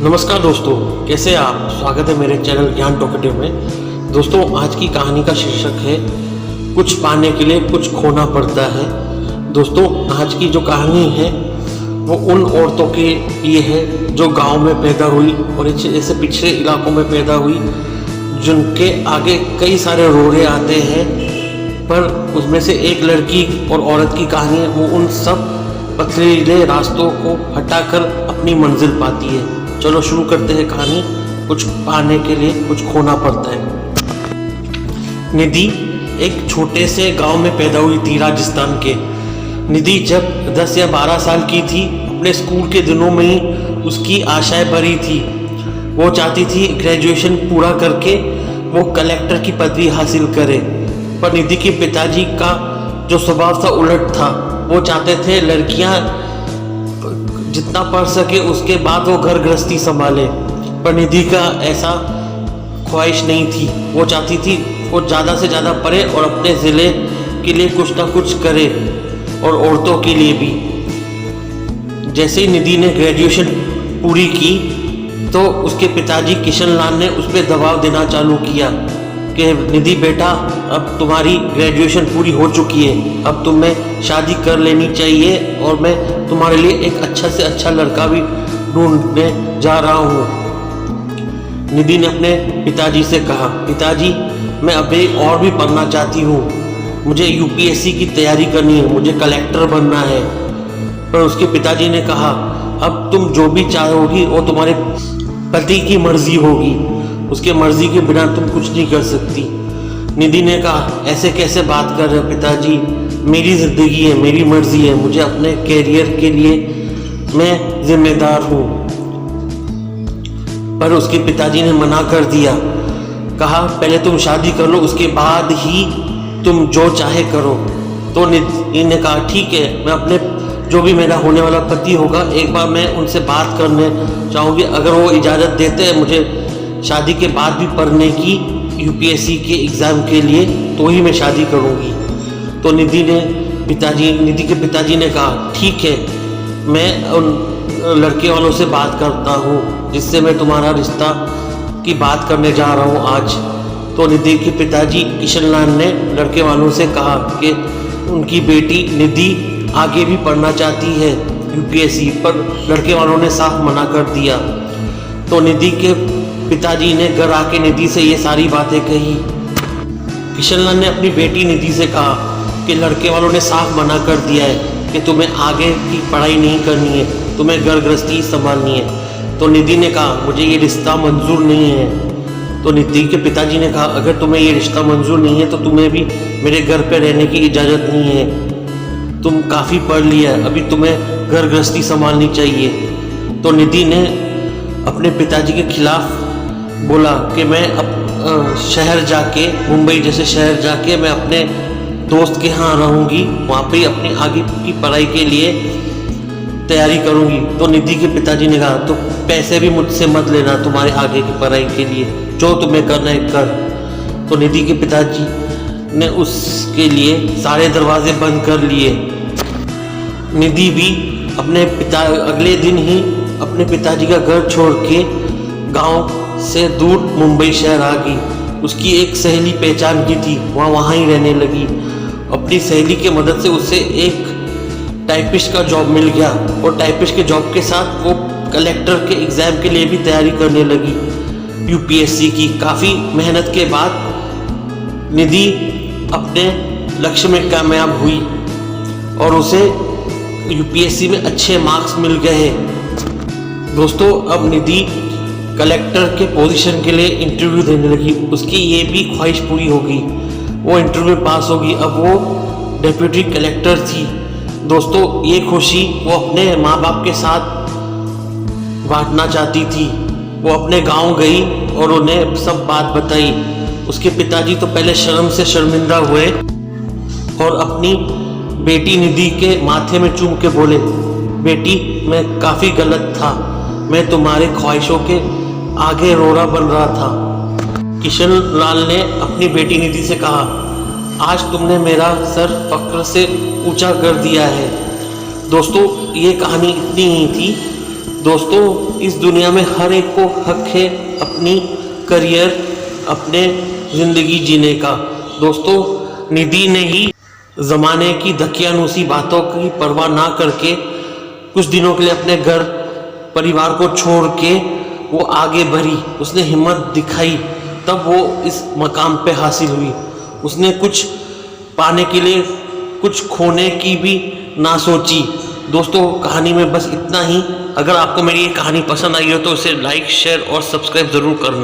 नमस्कार दोस्तों, कैसे हैं आप। स्वागत है मेरे चैनल ज्ञान टॉकेटिव में। दोस्तों, आज की कहानी का शीर्षक है कुछ पाने के लिए कुछ खोना पड़ता है। दोस्तों, आज की जो कहानी है वो उन औरतों के लिए है जो गांव में पैदा हुई और ऐसे पिछड़े इलाकों में पैदा हुई, जिनके आगे कई सारे रोड़े आते हैं, पर उसमें से एक लड़की और औरत की कहानी है वो उन सब पथरीले रास्तों को हटाकर अपनी मंजिल पाती है। चलो शुरू करते हैं कहानी। कुछ पाने के लिए कुछ खोना पड़ता है। निधि एक छोटे से गांव में पैदा हुई थी, राजस्थान के। निधि जब 10 या 12 साल की थी, अपने स्कूल के दिनों में ही उसकी आशाएं भरी थी। वो चाहती थी ग्रेजुएशन पूरा करके वो कलेक्टर की पदवी हासिल करे, पर निधि के पिताजी का जो स्वभाव था उलट था। वो चाहते थे लड़कियां जितना पढ़ सके उसके बाद वो घर गृहस्थी संभाले, पर निधि का ऐसा ख्वाहिश नहीं थी। वो चाहती थी वो ज़्यादा से ज़्यादा पढ़े और अपने ज़िले के लिए कुछ ना कुछ करे, और औरतों के लिए भी। जैसे ही निधि ने ग्रेजुएशन पूरी की तो उसके पिताजी किशन लाल ने उस पर दबाव देना चालू किया कि निधि बेटा, अब तुम्हारी ग्रेजुएशन पूरी हो चुकी है, अब तुम्हें शादी कर लेनी चाहिए, और मैं तुम्हारे लिए एक अच्छा से अच्छा लड़का भी ढूंढने जा रहा हूँ। निधि ने अपने पिताजी से कहा, पिताजी मैं अभी और भी पढ़ना चाहती हूँ, मुझे यूपीएससी की तैयारी करनी है, मुझे कलेक्टर बनना है। पर उसके पिताजी ने कहा, अब तुम जो भी चाहोगी वो तुम्हारे पति की मर्जी होगी, उसके मर्जी के बिना तुम कुछ नहीं कर सकती। निधि ने कहा, ऐसे कैसे बात कर रहे हो पिताजी, मेरी ज़िंदगी है, मेरी मर्जी है, मुझे अपने कैरियर के लिए मैं जिम्मेदार हूँ। पर उसके पिताजी ने मना कर दिया, कहा पहले तुम शादी कर लो, उसके बाद ही तुम जो चाहे करो। तो निधि ने कहा ठीक है, मैं अपने जो भी मेरा होने वाला पति होगा एक बार मैं उनसे बात करने चाहूँगी, अगर वो इजाज़त देते हैं मुझे शादी के बाद भी पढ़ने की यूपीएससी के एग्ज़ाम के लिए, तो ही मैं शादी करूँगी। तो निधि के पिताजी ने कहा ठीक है, मैं उन लड़के वालों से बात करता हूँ जिससे मैं तुम्हारा रिश्ता की बात करने जा रहा हूँ आज। तो निधि के पिताजी किशन लाल ने लड़के वालों से कहा कि उनकी बेटी निधि आगे भी पढ़ना चाहती है यूपीएससी, पर लड़के वालों ने साफ मना कर दिया। तो निधि के पिताजी ने घर आके निधि से ये सारी बातें कही। किशन लाल ने अपनी बेटी निधि से कहा कि लड़के वालों ने साफ मना कर दिया है कि तुम्हें आगे की पढ़ाई नहीं करनी है, तुम्हें घर गृहस्थी संभालनी है। तो निधि ने कहा मुझे ये रिश्ता मंजूर नहीं है। तो निधि के पिताजी ने कहा, अगर तुम्हें ये रिश्ता मंजूर नहीं है तो तुम्हें भी मेरे घर पे रहने की इजाज़त नहीं है, तुम काफ़ी पढ़ लिया है, अभी तुम्हें घर गृहस्थी संभालनी चाहिए। तो निधि ने अपने पिताजी के खिलाफ बोला कि मैं अब शहर जाके, मुंबई जैसे शहर जाके मैं अपने दोस्त के यहाँ रहूँगी, वहाँ पे अपनी आगे की पढ़ाई के लिए तैयारी करूँगी। तो निधि के पिताजी ने कहा तो पैसे भी मुझसे मत लेना तुम्हारे आगे की पढ़ाई के लिए, जो तुम्हें करना है कर। तो निधि के पिताजी ने उसके लिए सारे दरवाजे बंद कर लिए। निधि भी अगले दिन ही अपने पिताजी का घर छोड़ के गांव से दूर मुंबई शहर आ गई। उसकी एक सहेली पहचान की थी, वहाँ ही रहने लगी। अपनी सहेली के मदद से उसे एक टाइपिस्ट का जॉब मिल गया, और टाइपिस्ट के जॉब के साथ वो कलेक्टर के एग्ज़ाम के लिए भी तैयारी करने लगी यूपीएससी की। काफ़ी मेहनत के बाद निधि अपने लक्ष्य में कामयाब हुई और उसे यूपीएससी में अच्छे मार्क्स मिल गए। दोस्तों, अब निधि कलेक्टर के पोजीशन के लिए इंटरव्यू देने लगी। उसकी ये भी ख्वाहिश पूरी हो गई, वो इंटरव्यू में पास होगी, अब वो डिप्यूटी कलेक्टर थी। दोस्तों, ये खुशी वो अपने माँ बाप के साथ बांटना चाहती थी। वो अपने गांव गई और उन्हें सब बात बताई। उसके पिताजी तो पहले शर्म से शर्मिंदा हुए और अपनी बेटी निधि के माथे में चूम के बोले, बेटी मैं काफ़ी गलत था, मैं तुम्हारे ख्वाहिशों के आगे रोड़ा बन रहा था। किशन लाल ने अपनी बेटी निधि से कहा, आज तुमने मेरा सर फक्र से ऊंचा कर दिया है। दोस्तों, ये कहानी इतनी ही थी। दोस्तों इस दुनिया में हर एक को हक है अपनी करियर, अपने ज़िंदगी जीने का। दोस्तों निधि ने ही ज़माने की धकियानुसी बातों की परवाह ना करके कुछ दिनों के लिए अपने घर परिवार को छोड़ के वो आगे बढ़ी, उसने हिम्मत दिखाई, तब वो इस मकाम पे हासिल हुई। उसने कुछ पाने के लिए कुछ खोने की भी ना सोची। दोस्तों कहानी में बस इतना ही। अगर आपको मेरी ये कहानी पसंद आई हो तो इसे लाइक, शेयर और सब्सक्राइब ज़रूर करना।